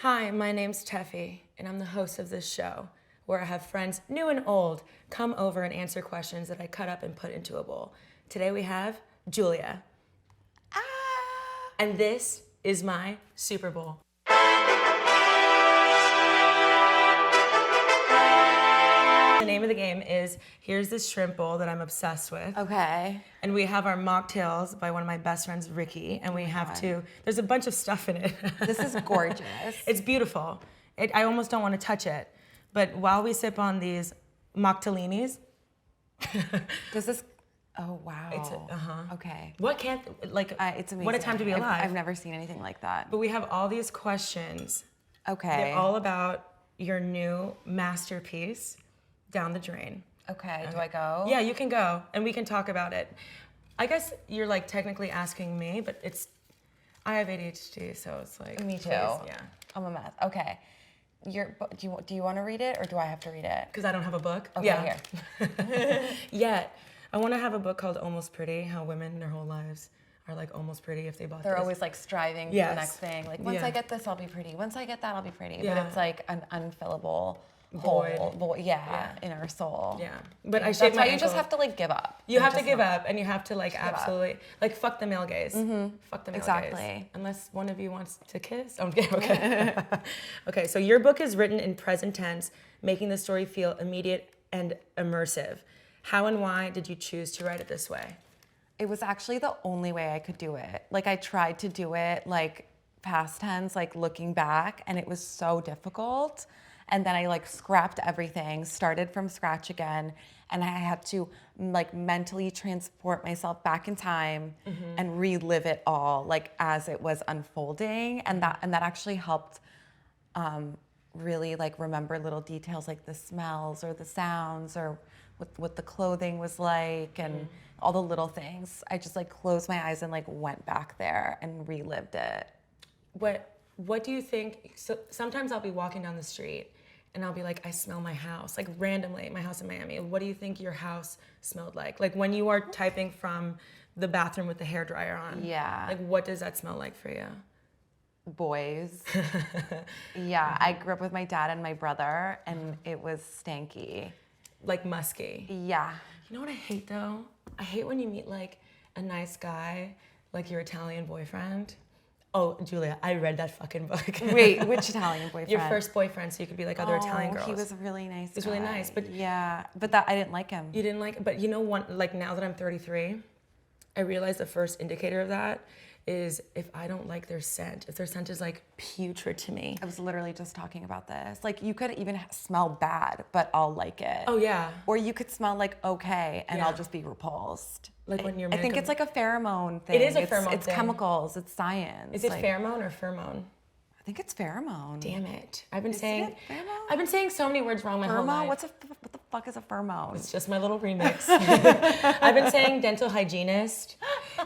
Hi, my name's Tefi, and I'm the host of this show where I have friends, new and old, come over and answer questions that I cut up and put into a bowl. Today we have Julia. And this is my Superbowl. The name of the game is, here's this shrimp bowl that I'm obsessed with. Okay. And we have our mocktails by one of my best friends, Ricky, and we have there's a bunch of stuff in it. This is gorgeous. It's beautiful. I almost don't want to touch it. But while we sip on these mocktailinis. Does this, oh wow. It's Okay. What can't, It's amazing. what a time to be alive. I've never seen anything like that. But we have all these questions. Okay. They're all about your new masterpiece, Down the Drain. Okay, do I go? Yeah, you can go, and we can talk about it. I guess you're like technically asking me, but I have ADHD, so it's like. Me too. Please, yeah. I'm a mess. Okay. Do you want to read it, or do I have to read it? Because I don't have a book. Okay, yeah. Here. Yet. I want to have a book called Almost Pretty, how women their whole lives are like almost pretty if they bought They're this. always like striving for the next thing. Like, once I get this, I'll be pretty. Once I get that, I'll be pretty. Yeah. But it's like an unfillable Void. hole, in our soul. Yeah, but I That's shake my why you ankle. just have to like give up. You have to give up, and you have to like up. absolutely like fuck the male gaze. Fuck the male gaze. Exactly. Unless one of you wants to kiss. Oh, okay. Okay. So your book is written in present tense, making the story feel immediate and immersive. How and why did you choose to write it this way? It was actually the only way I could do it. Like, I tried to do it like past tense, like looking back, and it was so difficult. And then I like scrapped everything, started from scratch again, and I had to like mentally transport myself back in time and relive it all like as it was unfolding. And that actually helped really like remember little details like the smells or the sounds or what the clothing was like and all the little things. I just like closed my eyes and like went back there and relived it. What do you think? So sometimes I'll be walking down the street and I'll be like, I smell my house, like randomly, my house in Miami. What do you think your house smelled like? Like when you are typing from the bathroom with the hairdryer on. Yeah. Like what does that smell like for you? Boys. Yeah, I grew up with my dad and my brother, and it was stanky. Like musky. Yeah. You know what I hate though? I hate when you meet like a nice guy, like your Italian boyfriend. Oh, Julia, I read that fucking book. Wait, which Italian boyfriend? Your first boyfriend, so you could be like other Italian girls. He was a really nice guy. He was really nice, but yeah, but that I didn't like him. You didn't like, but you know what? Like now that I'm 33, I realize the first indicator of that is if I don't like their scent. If their scent is like putrid to me. I was literally just talking about this. Like you could even smell bad, but I'll like it. Oh yeah. Or you could smell like okay, and I'll just be repulsed. Like when you're. I think it's like a pheromone thing. It is a pheromone It's thing. chemicals. It's science. Is it pheromone or pheromone? I think it's pheromone. Damn it! I've been saying. it pheromone? I've been saying so many words wrong my whole life. What the fuck is a pheromone? It's just my little remix. I've been saying dental hygienist,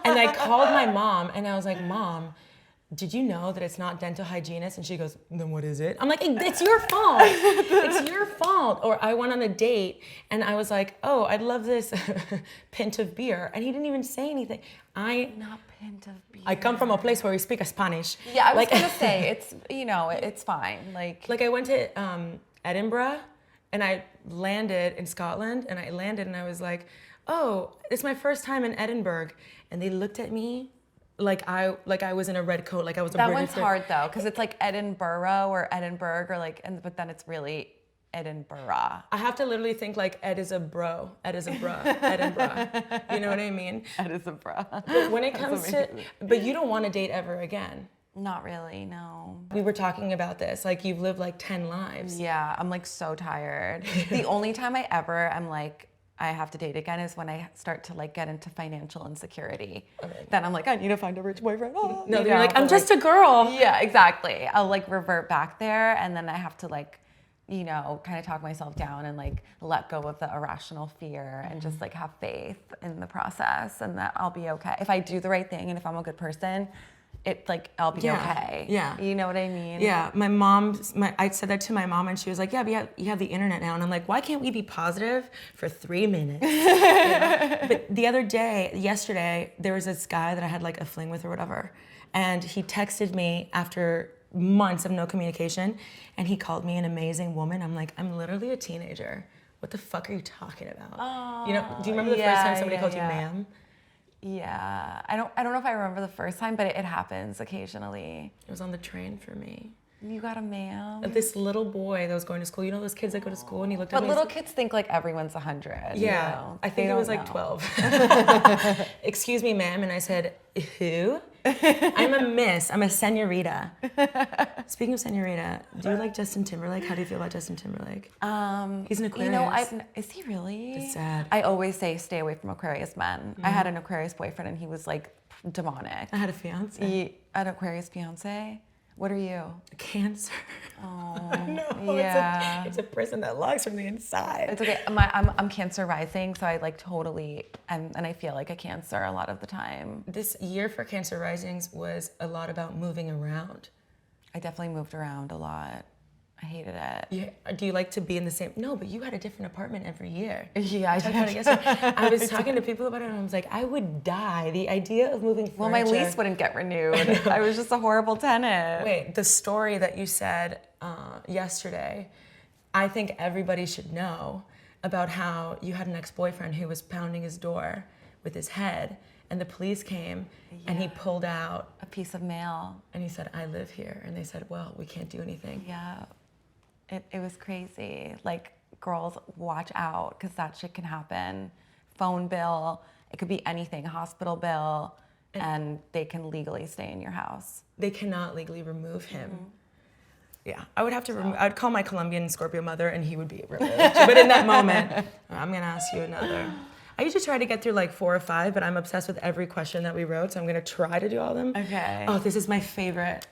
and I called my mom, and I was like, Mom, did you know that it's not dental hygienist? And she goes, then what is it? I'm like, it's your fault. It's your fault. Or I went on a date, and I was like, oh, I'd love this pint of beer, and he didn't even say anything. Not pint of beer. I come from a place where we speak Spanish. Yeah, I was gonna say it's it's fine. Like I went to Edinburgh, and I landed in Scotland, and I was like, oh, it's my first time in Edinburgh, and they looked at me like I was in a red coat, like I was a that British. One's hard though, because it's like Edinburgh or Edinburgh or like, but then it's really Edinburgh. I have to literally think like Ed is a bro, Edinburgh. You know what I mean? Ed is a bro. But when it comes to, but you don't want to date ever again. Not really, no. We were talking about this, like you've lived like 10 lives. Yeah, I'm like so tired. The only time I'm like, I have to date again is when I start to like get into financial insecurity. Okay. Then I'm like, I need to find a rich boyfriend. Oh, no, you're like, I'm just a girl. Yeah, exactly. I'll like revert back there, and then I have to like, kind of talk myself down and like let go of the irrational fear and just like have faith in the process, and that I'll be okay. If I do the right thing and if I'm a good person, I'll be okay. Yeah. You know what I mean? Yeah. I said that to my mom, and she was like, yeah, but you have the internet now. And I'm like, why can't we be positive for 3 minutes? But yesterday, there was this guy that I had like a fling with or whatever. And he texted me after months of no communication. And he called me an amazing woman. I'm like, I'm literally a teenager. What the fuck are you talking about? Do you remember the first time somebody called you ma'am? Yeah, I don't know if I remember the first time, but it happens occasionally. It was on the train for me. You got a ma'am? This little boy that was going to school. You know those kids that go to school, and he looked at me. But little kids think like everyone's 100. Yeah, you know? I think it was like 12. Excuse me, ma'am, and I said, who? I'm a miss. I'm a senorita. Speaking of senorita, do you like Justin Timberlake? How do you feel about Justin Timberlake? He's an Aquarius. Is he really? It's sad. I always say stay away from Aquarius men. I had an Aquarius boyfriend and he was like demonic. I had a fiance. An Aquarius fiance? What are you? Cancer. Oh, no, yeah. it's a prison that locks from the inside. It's okay. I'm Cancer rising, so I like totally, and I feel like a Cancer a lot of the time. This year for Cancer risings was a lot about moving around. I definitely moved around a lot. I hated it. Yeah. Do you like to be in the same? No, but you had a different apartment every year. Yeah, I did. I was talking to people about it, and I was like, I would die. The idea of moving furniture. Well, my lease wouldn't get renewed. I was just a horrible tenant. Wait, the story that you said yesterday, I think everybody should know about how you had an ex-boyfriend who was pounding his door with his head, and the police came, and he pulled out a piece of mail. And he said, I live here. And they said, well, we can't do anything. Yeah. It was crazy. Like, girls, watch out, because that shit can happen. Phone bill, it could be anything, hospital bill, and they can legally stay in your house. They cannot legally remove him. Mm-hmm. Yeah, I would have to I'd call my Colombian Scorpio mother and he would be removed. But in that moment, I'm gonna ask you another. I usually try to get through like 4 or 5, but I'm obsessed with every question that we wrote, so I'm gonna try to do all of them. Okay. Oh, this is my favorite.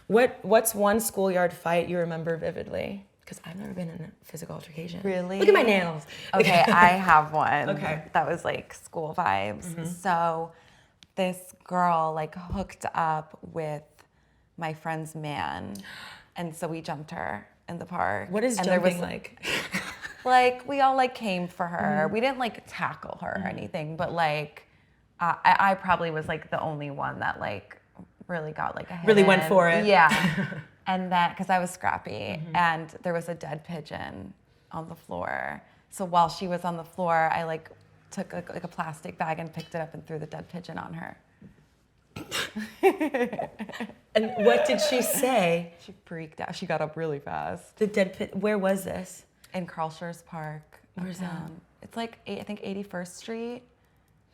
What's one schoolyard fight you remember vividly? Because I've never been in a physical altercation. Really? Look at my nails. Okay, I have one. Okay. That was like school vibes. Mm-hmm. So this girl like hooked up with my friend's man, and so we jumped her in the park. What is jumping like? Like we all like came for her. Mm-hmm. We didn't like tackle her or anything, but like I probably was like the only one that like really got like a hit really went for it. Yeah. And then because I was scrappy, and there was a dead pigeon on the floor. So while she was on the floor, I like took like a plastic bag and picked it up and threw the dead pigeon on her. And what did she say? She freaked out. She got up really fast. The dead pigeon. Where was this? In Carlshires Park. Where's that? It's like I think 81st Street,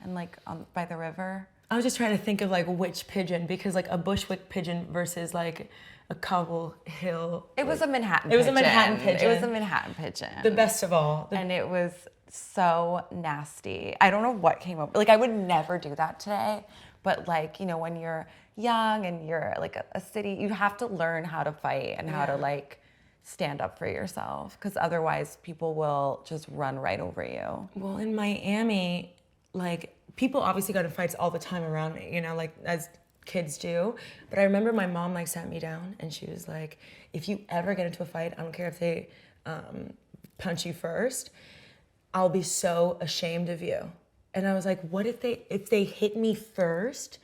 and like by the river. I was just trying to think of like which pigeon, because like a Bushwick pigeon versus like a Cobble Hill. It was a Manhattan. It was a Manhattan pigeon. It was a Manhattan pigeon. The best of all. And it was so nasty. I don't know what came up. Like I would never do that today, but like, you know, when you're young and you're like a city, you have to learn how to fight and how to like stand up for yourself, because otherwise people will just run right over you. Well, in Miami, like people obviously got in fights all the time around me, you know, like as kids do. But I remember my mom like sat me down and she was like, if you ever get into a fight, I don't care if they punch you first, I'll be so ashamed of you. And I was like, what if they hit me first?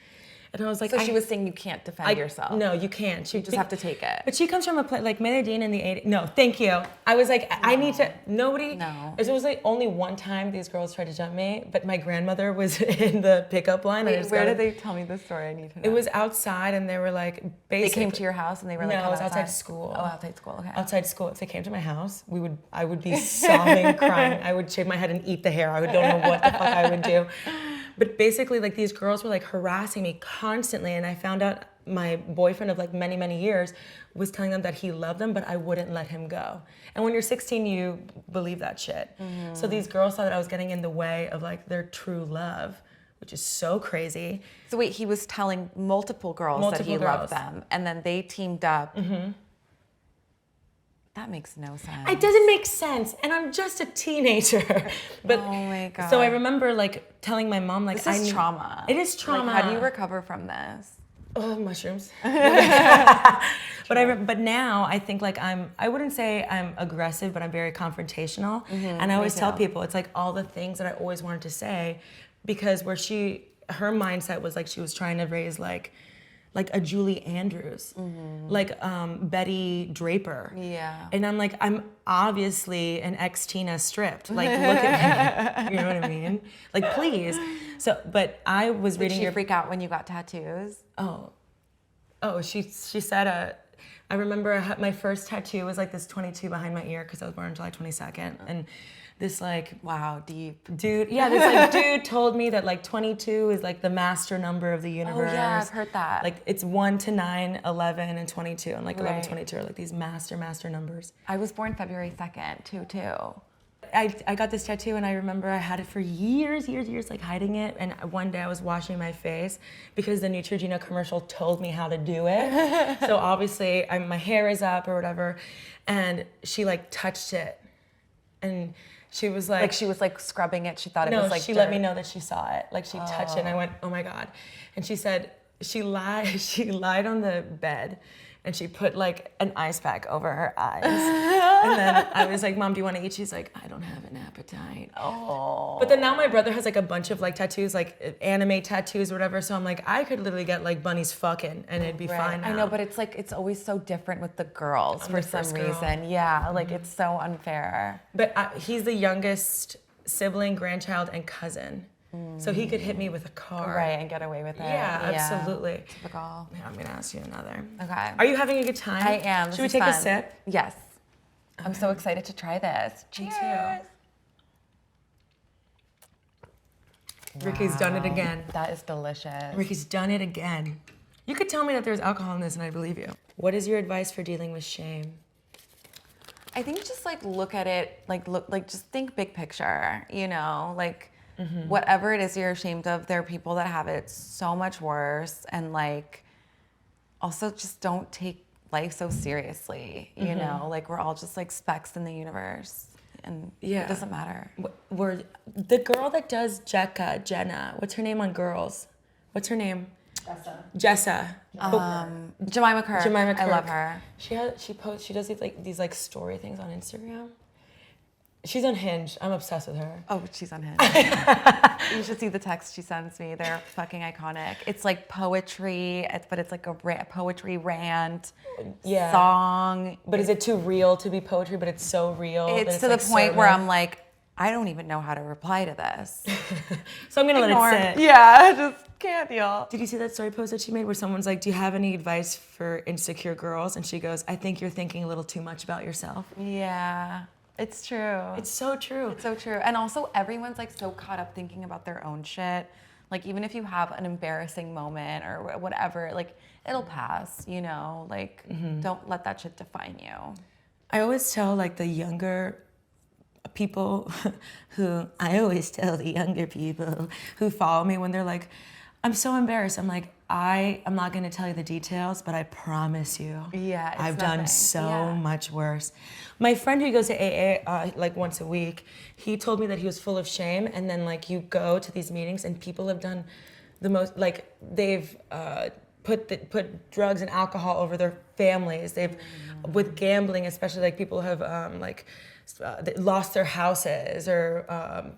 And I was like, so she was saying you can't defend yourself. No, you can't. You just have to take it. But she comes from a place like Medellin in the 80s. No, thank you. I was like, I need to. Nobody. No. It was like only one time these girls tried to jump me, but my grandmother was in the pickup line. Wait, where did they tell me this story? I need to know. It was outside, and they were like, basically. They came to your house, and they were like, no, it was outside school. Oh, outside school. Okay. Outside school. If they came to my house, I would be sobbing, crying. I would shave my head and eat the hair. I don't know what the fuck I would do. But basically, like, these girls were like harassing me constantly, and I found out my boyfriend of like many, many years was telling them that he loved them, but I wouldn't let him go. And when you're 16, you believe that shit. Mm-hmm. So these girls thought that I was getting in the way of like their true love, which is so crazy. So wait, he was telling multiple girls that he loved them, and then they teamed up. Mm-hmm. That makes no sense. It doesn't make sense, and I'm just a teenager. But oh my God. So I remember like telling my mom like, this is trauma. It is trauma. Like, how do you recover from this? Oh, mushrooms. But now I think like I wouldn't say I'm aggressive, but I'm very confrontational. Mm-hmm, and I always tell people it's like all the things that I always wanted to say, because her mindset was like she was trying to raise like like a Julie Andrews, like Betty Draper. Yeah. And I'm like, I'm obviously an ex-Tina stripped. Like, look at me. You know what I mean? Like, please. So, but I was reading Did she freak out when you got tattoos? Oh, she said, I remember my first tattoo was like this 22 behind my ear because I was born on July 22nd. And this like, Wow, deep. dude, yeah, this like dude told me that like 22 is like the master number of the universe. Oh yeah, I've heard that. Like it's 1 to 9, 11, and 22. And like 11, Right. 22 are like these master numbers. I was born February 2nd, too. I got this tattoo and I remember I had it for years, like hiding it. And one day I was washing my face because the Neutrogena commercial told me how to do it. So obviously my hair is up or whatever. And she like touched it. And she was like... She was like scrubbing it. She thought it was like she dirt. let me know that she saw it. Like she touched it and I went, oh my God. And she said, she lied on the bed and she put like an ice pack over her eyes. And then I was like, Mom, do you want to eat? She's like, I don't have an appetite. Oh. But then now my brother has like a bunch of like tattoos, like anime tattoos or whatever. So I'm like, I could literally get like bunnies fucking and it'd be fine now. I know, but it's like, it's always so different with the girls I'm for the some first girl. reason. Yeah, like it's so unfair. But he's the youngest sibling, grandchild, and cousin. So he could hit me with a car. Right, and get away with it. Yeah, absolutely. Typical. Yeah, I'm gonna ask you another. Okay. Are you having a good time? I am. Should we take a sip? Yes. I'm so excited to try this. Me Cheers. too. Ricky's done it again. That is delicious. Ricky's done it again. You could tell me that there's alcohol in this and I'd believe you. What is your advice for dealing with shame? I think just like look at it, just think big picture, you know, like whatever it is you're ashamed of, there are people that have it so much worse. And like, also just don't take life so seriously, you know, like we're all just like specks in the universe and it doesn't matter. We're the girl that does Jenna, what's her name on Girls? What's her name? Jessa. Jemima Kirk. I love her. She does these story things on Instagram. She's unhinged. I'm obsessed with her. Oh, she's unhinged. You should see the text she sends me. They're fucking iconic. It's like poetry, but it's like a poetry rant song. But is it too real to be poetry? But it's so real. It's to the point where I'm like, I don't even know how to reply to this. So I'm gonna let it sit. Yeah, I just can't deal. Did you see that story post that she made where someone's like, do you have any advice for insecure girls? And she goes, I think you're thinking a little too much about yourself. Yeah, it's true. It's so true. It's so true. And also everyone's like so caught up thinking about their own shit. Like even if you have an embarrassing moment or whatever, like it'll pass, you know? Like don't let that shit define you. I always tell like the younger people who follow me when they're like, I'm so embarrassed. I'm like, I'm not gonna tell you the details, but I promise you, I've done so much worse. My friend who goes to AA like once a week, he told me that he was full of shame, and then like you go to these meetings and people have done the most, like they've put drugs and alcohol over their families. They've, with gambling especially, like people have lost their houses or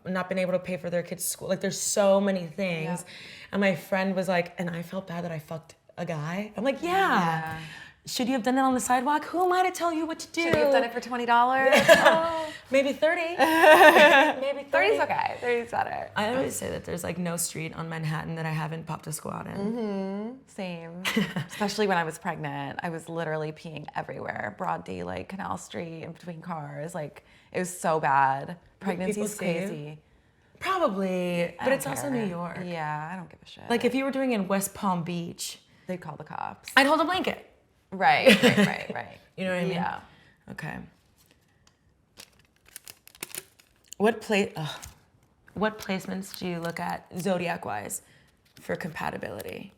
not been able to pay for their kids' school. Like there's so many things. Yeah. And my friend was like, and I felt bad that I fucked a guy. I'm like, yeah. Should you have done it on the sidewalk? Who am I to tell you what to do? Should you have done it for $20? Oh. Maybe 30. Maybe 30. 30's okay. 30's better. I always say that there's like no street on Manhattan that I haven't popped a squat in. Same. Especially when I was pregnant. I was literally peeing everywhere. Broad daylight, Canal Street, in between cars. Like, it was so bad. Pregnancy's crazy. Probably, but it's also New York. Yeah, I don't give a shit. Like if you were doing it in West Palm Beach, they'd call the cops. I'd hold a blanket. Right. You know what I mean? Yeah. Okay. What placements do you look at zodiac-wise for compatibility?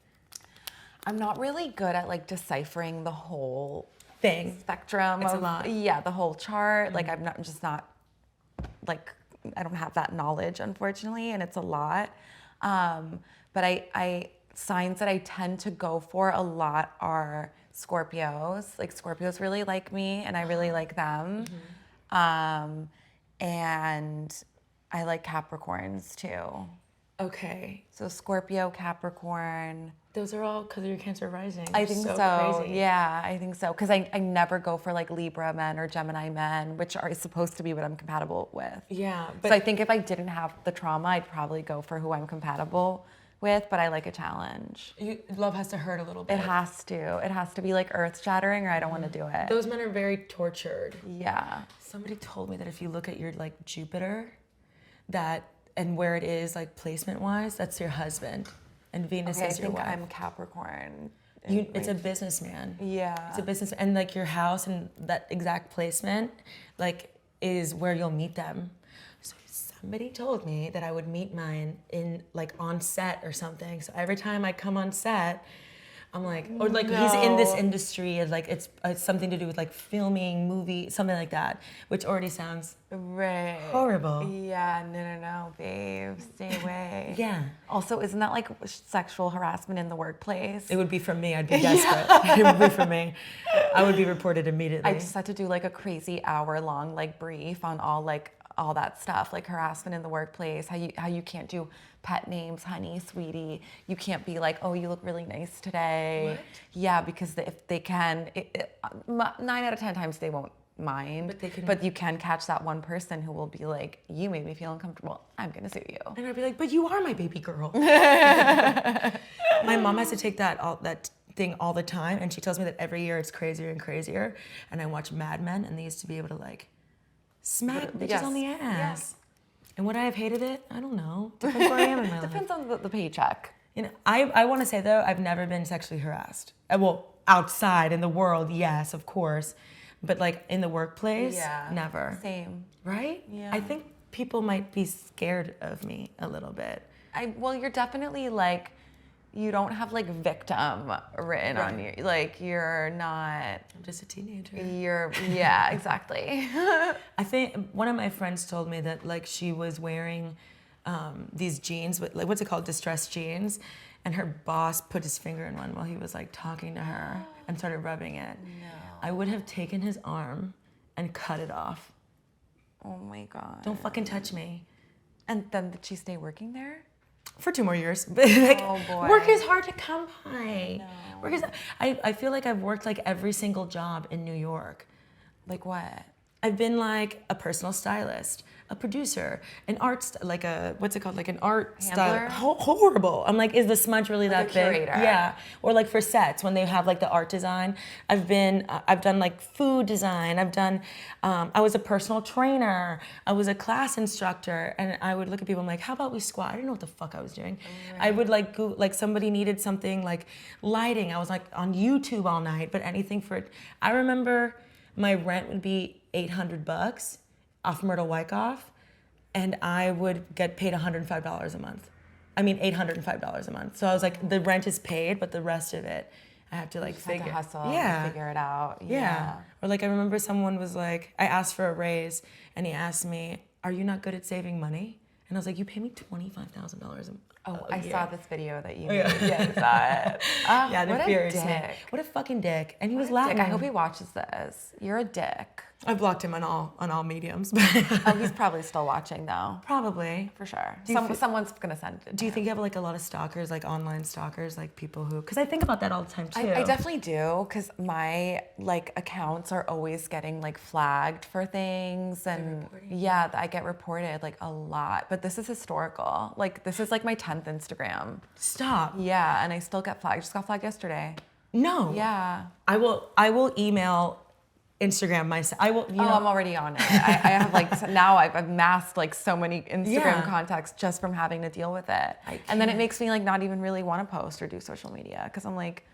I'm not really good at like deciphering the whole thing. Spectrum. It's a lot. Yeah, the whole chart. Like I'm just not like, I don't have that knowledge, unfortunately, and it's a lot. But I signs that I tend to go for a lot are Scorpios. Like Scorpios really like me and I really like them. And I like Capricorns too. Okay. So Scorpio, Capricorn. Those are all because of your Cancer rising. I think so. Crazy. Yeah, I think so. Because I never go for like Libra men or Gemini men, which are supposed to be what I'm compatible with. Yeah. But So I think if I didn't have the trauma, I'd probably go for who I'm compatible with, but I like a challenge. love has to hurt a little bit. It has to. It has to be like earth shattering or I don't want to do it. Those men are very tortured. Yeah. Somebody told me that if you look at your like Jupiter, and where it is like placement wise, that's your husband. And Venus is your wife. I'm Capricorn. It's a businessman. Yeah. It's a business, and like your house and that exact placement, like is where you'll meet them. So somebody told me that I would meet mine in like on set or something. So every time I come on set, I'm like, or like he's in this industry and like it's something to do with like filming, movie, something like that, which already sounds horrible. Yeah, no, babe, stay away. Yeah. Also, isn't that like sexual harassment in the workplace? It would be from me. I'd be desperate. It would be from me. I would be reported immediately. I just had to do like a crazy hour-long like brief on all that stuff, like harassment in the workplace, how you can't do pet names, honey, sweetie. You can't be like, oh, you look really nice today. What? Yeah, because if they can, 9 out of 10 times they won't mind. But you can catch that one person who will be like, you made me feel uncomfortable. I'm gonna sue you. And I'd be like, but you are my baby girl. My mom has to take that thing all the time, and she tells me that every year it's crazier and crazier. And I watch Mad Men, and they used to be able to like smack bitches on the ass. Yes. And would I have hated it? I don't know. Depends where I am in my life. Depends on the paycheck. You know, I want to say though, I've never been sexually harassed. Well, outside in the world, yes, of course, but like in the workplace, never. Same. Right? Yeah. I think people might be scared of me a little bit. Well, you're definitely like, you don't have like victim written on you. Like you're not. I'm just a teenager. Yeah, exactly. I think one of my friends told me that like she was wearing these jeans, with like what's it called, distressed jeans, and her boss put his finger in one while he was like talking to her and started rubbing it. No. I would have taken his arm and cut it off. Oh my God. Don't fucking touch me. And then did she stay working there? For 2 more years. Like, oh boy. Work is hard to come by. No. Work is. I feel like I've worked like every single job in New York. Like what? I've been like a personal stylist, a producer, an art, like a, what's it called? Like an art stylist. Horrible. I'm like, is the smudge really like that big? Curator. Yeah. Or like for sets when they have like the art design. I've done like food design. I was a personal trainer. I was a class instructor, and I would look at people. I'm like, how about we squat? I didn't know what the fuck I was doing. Right. I would like go, like somebody needed something like lighting. I was like on YouTube all night, but anything for it. I remember my rent would be $800 off Myrtle Wyckoff, and I would get paid $105 a month. I mean, $805 a month. So I was like, the rent is paid, but the rest of it, I have to like figure it out. Yeah. Or like I remember someone was like, I asked for a raise, and he asked me, "Are you not good at saving money?" And I was like, "You pay me $25,000 a month." Oh, I saw this video that you made. Yeah, I saw it. Yeah, that infuriates me. What a fucking dick. And he was laughing. I hope he watches this. You're a dick. I blocked him on all mediums. Oh, he's probably still watching though. Probably. For sure. Someone's gonna send it. Do you think you have like a lot of stalkers, like online stalkers, like people who? Because I think about that all the time too. I definitely do, because my like accounts are always getting like flagged for things, and yeah, I get reported like a lot. But this is historical. Like this is like my 10th Instagram. Stop. Yeah, and I still get flagged. I just got flagged yesterday. No. Yeah. I will email Instagram myself. I will. I'm already on it. I have like now I've amassed like so many Instagram contacts just from having to deal with it, and then it makes me like not even really want to post or do social media because I'm like,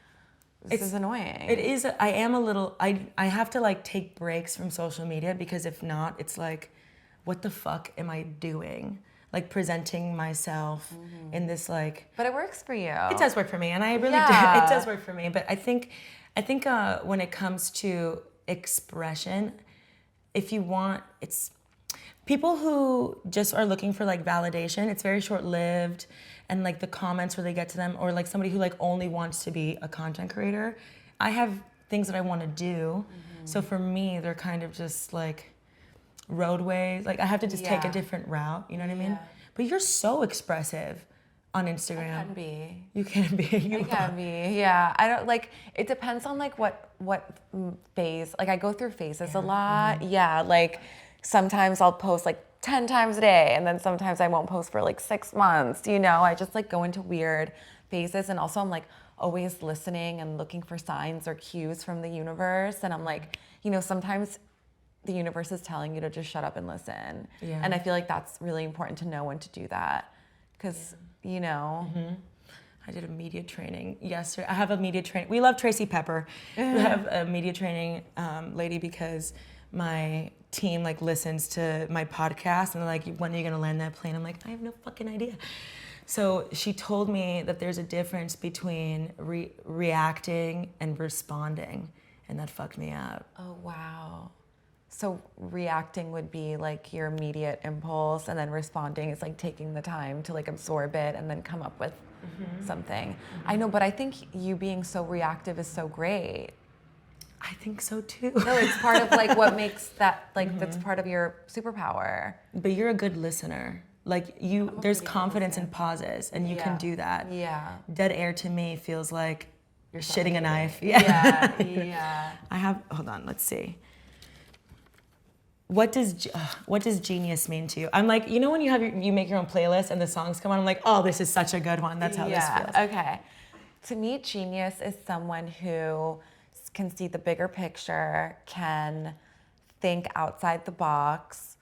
this is annoying. It is. I am a little. I have to like take breaks from social media, because if not, it's like, what the fuck am I doing? Like presenting myself in this like. But it works for you. It does work for me, and I really do. It does work for me. But I think when it comes to expression, if you want, it's people who just are looking for like validation, it's very short-lived, and like the comments where they get to them, or like somebody who like only wants to be a content creator. I have things that I want to do, so for me they're kind of just like roadways. Like I have to just take a different route, you know what I mean? But you're so expressive on Instagram? Can be. You can be. It can be, yeah. I don't like. It depends on like what phase. Like I go through phases a lot. Yeah, like sometimes I'll post like 10 times a day, and then sometimes I won't post for like 6 months. You know, I just like go into weird phases, and also I'm like always listening and looking for signs or cues from the universe, and I'm like, you know, sometimes the universe is telling you to just shut up and listen. Yeah. And I feel like that's really important to know when to do that, because you know. I did a media training yesterday. I have a media training. We love Tracy Pepper. We have a media training lady because my team like listens to my podcast and they're like, when are you gonna land that plane? I'm like, I have no fucking idea. So she told me that there's a difference between reacting and responding, and that fucked me up. Oh, wow. So reacting would be like your immediate impulse, and then responding is like taking the time to like absorb it and then come up with something. I know, but I think you being so reactive is so great. I think so too. No, it's part of like what makes that, like that's part of your superpower. But you're a good listener. Like there's confidence in pauses, and you can do that. Yeah. Dead air to me feels like you're shitting a knife. Yeah. I have, hold on, let's see. What does genius mean to you? I'm like, you know when you make your own playlist and the songs come on, I'm like, oh, this is such a good one. That's how this feels. Okay. To me, genius is someone who can see the bigger picture, can think outside the box,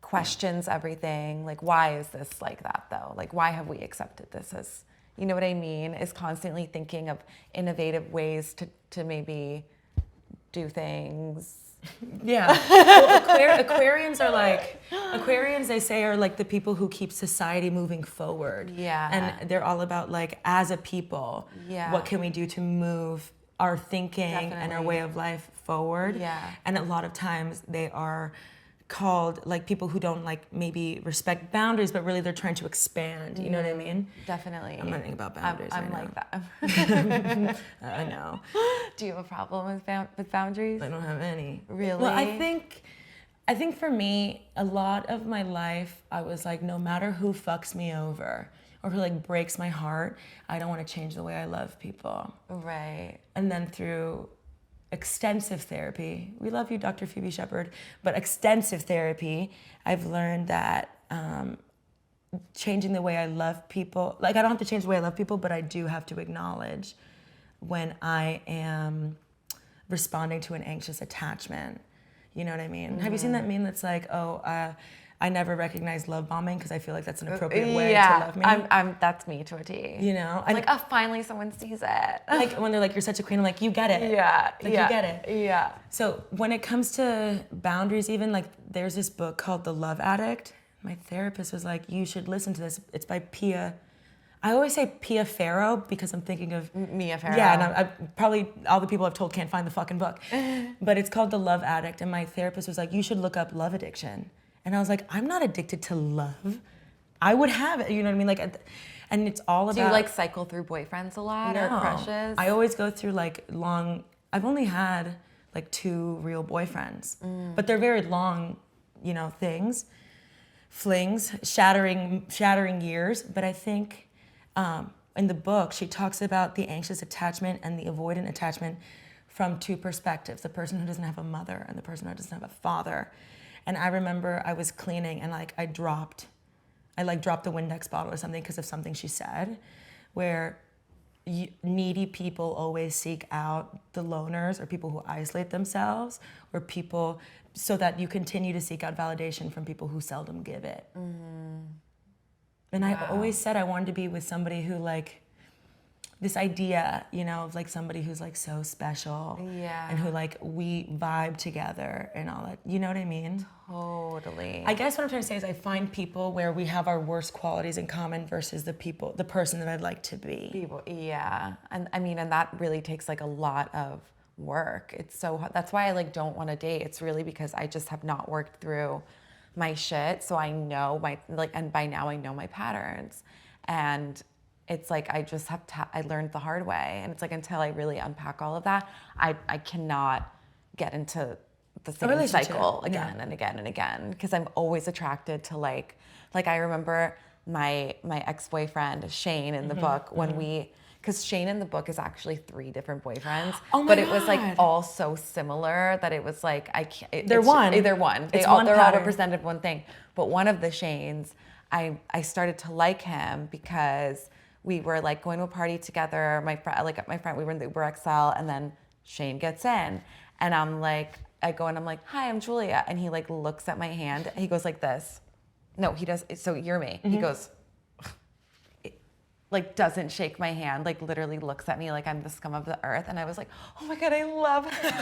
questions everything. Like, why is this like that though? Like, why have we accepted this as, you know what I mean? Is constantly thinking of innovative ways to maybe do things. Yeah. Well, Aquarians, they say, are like the people who keep society moving forward. Yeah. And they're all about like, as a people, what can we do to move our thinking and our way of life forward? Yeah. And a lot of times they are called like people who don't like maybe respect boundaries, but really they're trying to expand. You know what I mean? Definitely. I'm learning about boundaries. I'm right like now. that. I know. Do you have a problem with boundaries? I don't have any. Really? Well, I think for me, a lot of my life, I was like, no matter who fucks me over or who like breaks my heart, I don't want to change the way I love people. Right. And then through extensive therapy, we love you, Dr. Phoebe Shepherd, but extensive therapy, I've learned that changing the way I love people, like I don't have to change the way I love people, but I do have to acknowledge when I am responding to an anxious attachment. You know what I mean? Mm-hmm. Have you seen that meme that's like, I never recognize love bombing because I feel like that's an appropriate way to love me? That's me to a T. You know? Like, oh, finally someone sees it. Like when they're like, you're such a queen, I'm like, you get it. Yeah. Like, you get it. Yeah. So when it comes to boundaries, even like there's this book called The Love Addict. My therapist was like, you should listen to this. It's by Pia. I always say Pia Farrow because I'm thinking of Mia Farrow. Yeah, and I probably all the people I've told can't find the fucking book. But it's called The Love Addict, and my therapist was like, you should look up love addiction. And I was like, I'm not addicted to love. I would have it, you know what I mean? Like, and it's all about. Do you like cycle through boyfriends a lot or crushes? I always go through like I've only had like 2 real boyfriends, but they're very long, you know, flings, shattering years. But I think in the book, she talks about the anxious attachment and the avoidant attachment from 2 perspectives, the person who doesn't have a mother and the person who doesn't have a father. And I remember I was cleaning and like I dropped the Windex bottle or something because of something she said, where needy people always seek out the loners or people who isolate themselves, or people so that you continue to seek out validation from people who seldom give it. Mm-hmm. And I always said I wanted to be with somebody who like, this idea, you know, of like somebody who's like so special, and who like we vibe together and all that. You know what I mean? Totally. I guess what I'm trying to say is I find people where we have our worst qualities in common versus the person that I'd like to be. And I mean, and that really takes like a lot of work. It's so hard. That's why I like don't want to date. It's really because I just have not worked through my shit, so I know and by now I know my patterns, and it's like I just I learned the hard way, and it's like until I really unpack all of that, I cannot get into the same cycle again and again and again, because I'm always attracted to like I remember my ex-boyfriend Shane in the book when because Shane in the book is actually 3 different boyfriends, but it was like all so similar that it was like I can't. They're one. They're all represented one thing. But one of the Shanes, I started to like him because we were like going to a party together. My friend, we were in the Uber XL, and then Shane gets in, and I'm like, I go and I'm like, hi, I'm Julia, and he like looks at my hand. He goes like this. No, he does. So you're me. He goes. Like doesn't shake my hand, like literally looks at me like I'm the scum of the earth. And I was like, oh my God, I love him.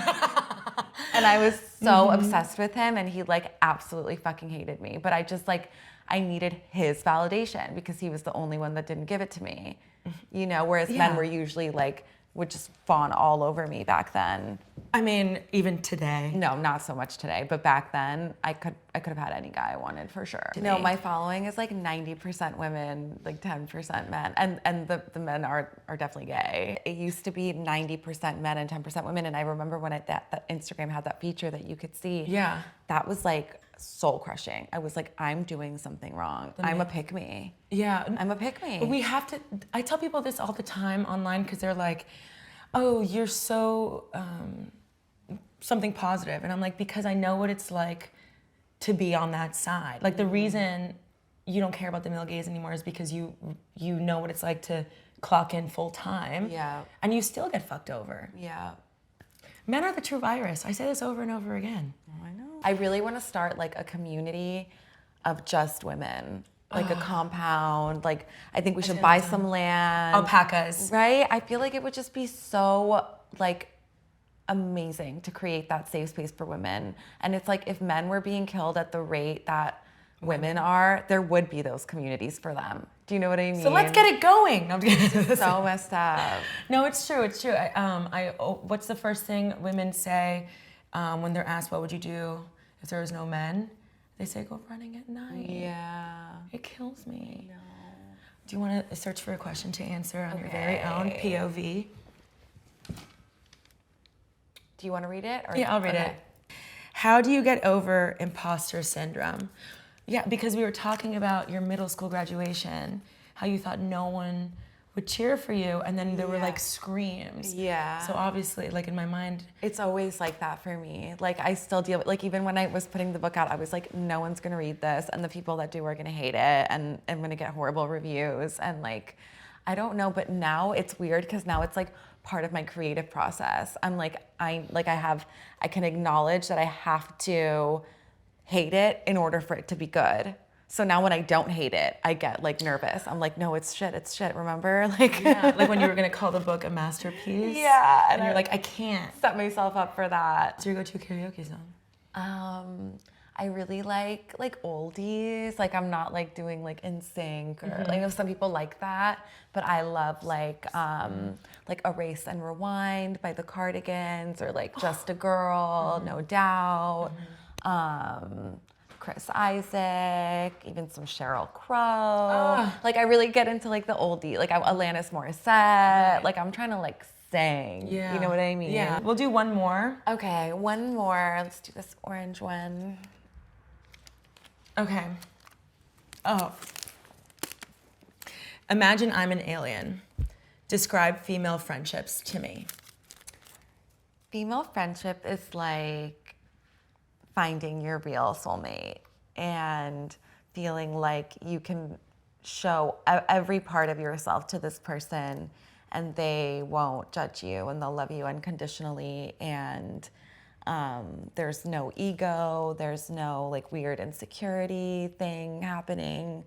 And I was so obsessed with him, and he like absolutely fucking hated me. But I just like, I needed his validation because he was the only one that didn't give it to me, you know, whereas men were usually like, would just fawn all over me back then. I mean, even today. No, not so much today, but back then I could have had any guy I wanted for sure. No, my following is like 90% women, like 10% men, and the men are definitely gay. It used to be 90% men and 10% women, and I remember when that Instagram had that feature that you could see. Yeah. That was like soul crushing. I was like, I'm doing something wrong. I'm a pick me. Yeah. I'm a pick me. We have to, I tell people this all the time online because they're like, oh, you're so something positive. And I'm like, because I know what it's like to be on that side. Like the reason you don't care about the male gaze anymore is because you know what it's like to clock in full time. Yeah. And you still get fucked over. Yeah. Men are the true virus. I say this over and over again. Oh, I know. I really want to start like a community of just women, like a compound. Like I think we should buy some land. Alpacas. Right? I feel like it would just be so like amazing to create that safe space for women. And it's like if men were being killed at the rate that women are, there would be those communities for them. Do you know what I mean? So let's get it going. No, I'm kidding. So messed up. No, it's true. It's true. What's the first thing women say when they're asked, what would you do if there was no men? They say, go running at night. Yeah. It kills me. No. Do you want to search for a question to answer on your very own POV? Do you want to read it? Or Yeah, I'll read it. How do you get over imposter syndrome? Yeah, because we were talking about your middle school graduation, how you thought no one would cheer for you, and then there were like screams. Yeah. So obviously, like in my mind, it's always like that for me. Like I still deal with, like even when I was putting the book out, I was like, no one's gonna read this, and the people that do are gonna hate it, and I'm gonna get horrible reviews, and like, I don't know, but now it's weird because now it's like part of my creative process. I'm like, I can acknowledge that I have to hate it in order for it to be good. So now when I don't hate it, I get like nervous. I'm like, no, it's shit, remember? Like, like when you were gonna call the book a masterpiece. Yeah. And you're like, I can't. Set myself up for that. What's your go-to karaoke song? I really like oldies. Like I'm not like doing like NSYNC or I know some people like that, but I love like Erase and Rewind by the Cardigans or like Just a Girl, No Doubt. Chris Isaac, even some Sheryl Crow. Like I really get into like the oldie, like Alanis Morissette. Like I'm trying to like sing. Yeah. You know what I mean? Yeah. We'll do one more. Okay, one more. Let's do this orange one. Okay. Oh. Imagine I'm an alien. Describe female friendships to me. Female friendship is like finding your real soulmate and feeling like you can show every part of yourself to this person and they won't judge you and they'll love you unconditionally, and there's no ego, there's no like weird insecurity thing happening,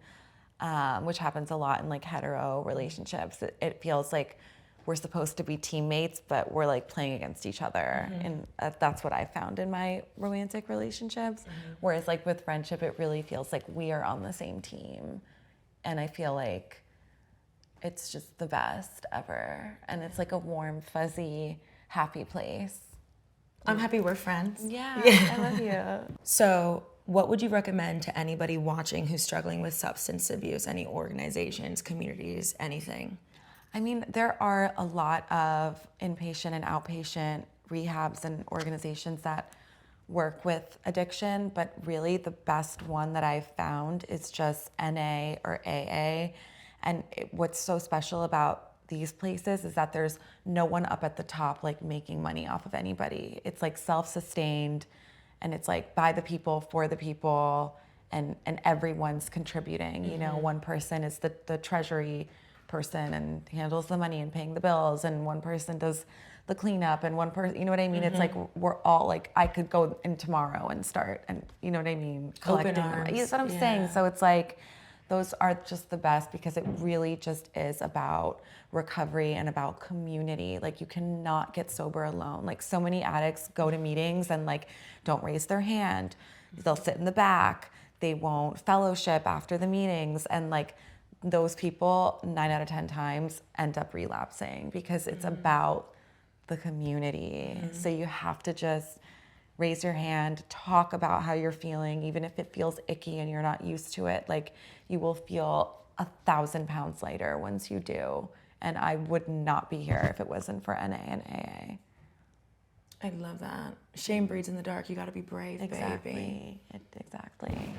which happens a lot in like hetero relationships. It feels like we're supposed to be teammates, but we're like playing against each other. And that's what I found in my romantic relationships. Whereas like with friendship, it really feels like we are on the same team. And I feel like it's just the best ever. And it's like a warm, fuzzy, happy place. I'm happy we're friends. Yeah. I love you. So what would you recommend to anybody watching who's struggling with substance abuse? Any organizations, communities, anything? I mean, there are a lot of inpatient and outpatient rehabs and organizations that work with addiction, but really the best one that I've found is just NA or AA. And what's so special about these places is that there's no one up at the top like making money off of anybody. It's like self-sustained, and it's like by the people, for the people, and everyone's contributing. You know, one person is the treasury person and handles the money and paying the bills, and one person does the cleanup, and one person, you know what I mean? It's like we're all like, I could go in tomorrow and start, and you know what I mean? Open arms. That's what I'm saying. So it's like, those are just the best because it really just is about recovery and about community. Like, you cannot get sober alone. Like, so many addicts go to meetings and like don't raise their hand. They'll sit in the back. They won't fellowship after the meetings. And like, those people 9 out of 10 times end up relapsing because it's about the community. So you have to just raise your hand, talk about how you're feeling, even if it feels icky and you're not used to it. Like, you will feel 1,000 pounds lighter once you do. And I would not be here if it wasn't for NA and AA. I love that. Shame breeds in the dark. You got to be brave, baby. Exactly.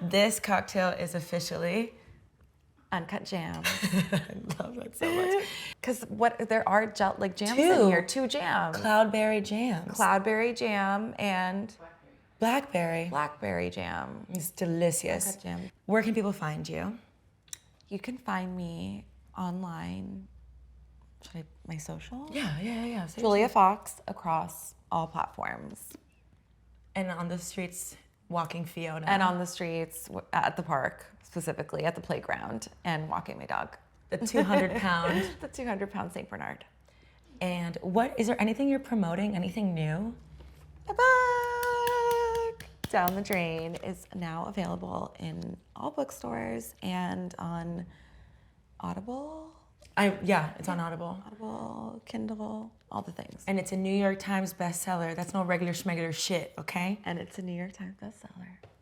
This cocktail is officially Uncut jams. I love that so much. Because there are jams in here. 2 jams. Cloudberry jams. Cloudberry jam and Blackberry jam. It's delicious. Uncut jam. Where can people find you? You can find me online. Should I, my social? Yeah. Julia Fox across all platforms. And on the streets, walking Fiona. And on the streets, at the park, specifically at the playground, and walking my dog. The 200-pound. The 200-pound St. Bernard. And is there anything you're promoting? Anything new? My book, Down the Drain, is now available in all bookstores and on Audible. It's on Audible. Audible, Kindle, all the things. And it's a New York Times bestseller. That's no regular schmegular shit, okay? And it's a New York Times bestseller.